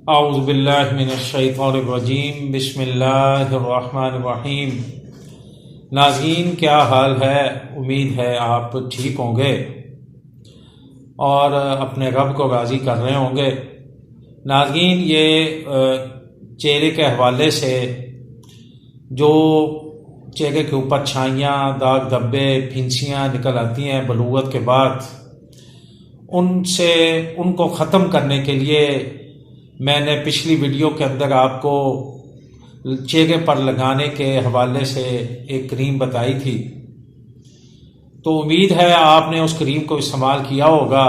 اعوذ باللہ من الشیطان الرجیم، بسم اللہ الرحمن الرحیم۔ ناظرین، کیا حال ہے؟ امید ہے آپ ٹھیک ہوں گے اور اپنے رب کو راضی کر رہے ہوں گے۔ ناظرین، یہ چہرے کے حوالے سے جو چہرے کے اوپر چھائیاں، داغ دھبے، پھنسیاں نکل آتی ہیں بلوغت کے بعد، ان کو ختم کرنے کے لیے میں نے پچھلی ویڈیو کے اندر آپ کو چہرے پر لگانے کے حوالے سے ایک کریم بتائی تھی، تو امید ہے آپ نے اس کریم کو استعمال کیا ہوگا۔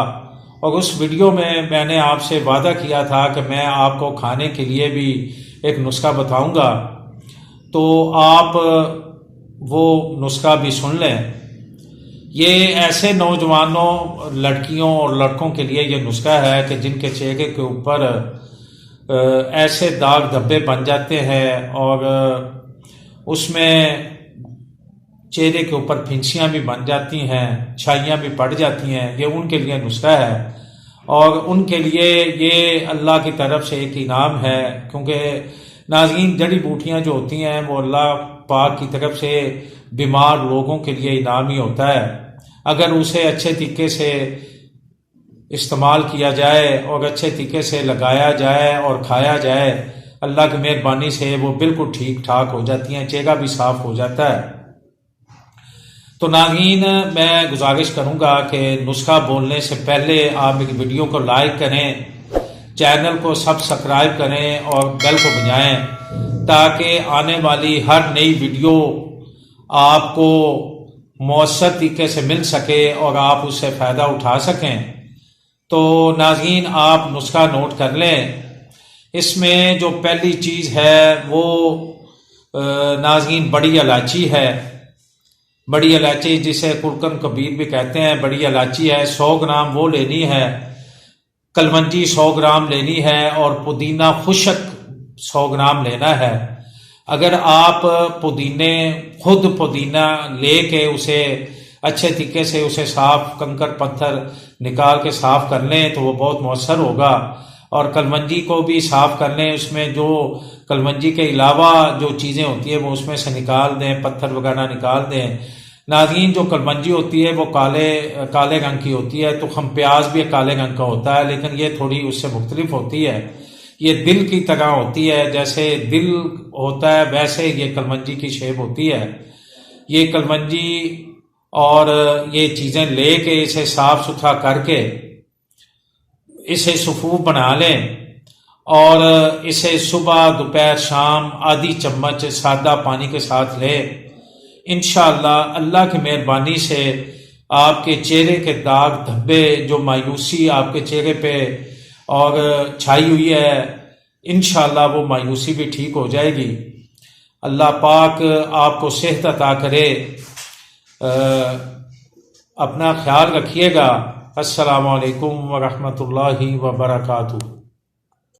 اور اس ویڈیو میں نے آپ سے وعدہ کیا تھا کہ میں آپ کو کھانے کے لیے بھی ایک نسخہ بتاؤں گا، تو آپ وہ نسخہ بھی سن لیں۔ یہ ایسے نوجوانوں، لڑکیوں اور لڑکوں کے لیے یہ نسخہ ہے کہ جن کے چہرے کے اوپر ایسے داغ دھبے بن جاتے ہیں اور اس میں چہرے کے اوپر پھنسیاں بھی بن جاتی ہیں، چھائیاں بھی پڑ جاتی ہیں۔ یہ ان کے لیے نسخہ ہے اور ان کے لیے یہ اللہ کی طرف سے ایک انعام ہے، کیونکہ ناظرین، جڑی بوٹیاں جو ہوتی ہیں وہ اللہ پاک کی طرف سے بیمار لوگوں کے لیے انعام ہی ہوتا ہے۔ اگر اسے اچھے طریقے سے استعمال کیا جائے اور اچھے طریقے سے لگایا جائے اور کھایا جائے، اللہ کی مہربانی سے وہ بالکل ٹھیک ٹھاک ہو جاتی ہیں، چہرہ بھی صاف ہو جاتا ہے۔ تو ناظرین، میں گزارش کروں گا کہ نسخہ بولنے سے پہلے آپ میری ویڈیو کو لائک کریں، چینل کو سبسکرائب کریں اور بیل کو بجائیں، تاکہ آنے والی ہر نئی ویڈیو آپ کو مؤثر طریقے سے مل سکے اور آپ اس سے فائدہ اٹھا سکیں۔ تو ناظرین، آپ نسخہ نوٹ کر لیں۔ اس میں جو پہلی چیز ہے وہ ناظرین بڑی الائچی ہے۔ بڑی الائچی جسے کرکن کبیر بھی کہتے ہیں، بڑی الائچی ہے، 100 گرام وہ لینی ہے۔ کلونجی 100 گرام لینی ہے اور پودینہ خشک 100 گرام لینا ہے۔ اگر آپ خود پودینہ لے کے اسے اچھے طریقے سے اسے صاف کنکر پتھر نکال کے صاف کر لیں تو وہ بہت مؤثر ہوگا، اور کلونجی کو بھی صاف کر لیں۔ اس میں جو کلونجی کے علاوہ جو چیزیں ہوتی ہیں وہ اس میں سے نکال دیں، پتھر وغیرہ نکال دیں۔ ناظرین، جو کلونجی ہوتی ہے وہ کالے رنگ کی ہوتی ہے، تو خم پیاز بھی کالے رنگ کا ہوتا ہے، لیکن یہ تھوڑی اس سے مختلف ہوتی ہے۔ یہ دل کی طرح ہوتی ہے، جیسے دل ہوتا ہے ویسے یہ کلونجی کی شیپ ہوتی ہے۔ یہ کلونجی اور یہ چیزیں لے کے اسے صاف ستھرا کر کے اسے صفوف بنا لیں، اور اسے صبح، دوپہر، شام آدھی چمچ سادہ پانی کے ساتھ لیں۔ انشاءاللہ اللہ کی مہربانی سے آپ کے چہرے کے داغ دھبے، جو مایوسی آپ کے چہرے پہ اور چھائی ہوئی ہے، انشاءاللہ وہ مایوسی بھی ٹھیک ہو جائے گی۔ اللہ پاک آپ کو صحت عطا کرے۔ اپنا خیال رکھیے گا۔ السلام علیکم ورحمۃ اللہ وبرکاتہ۔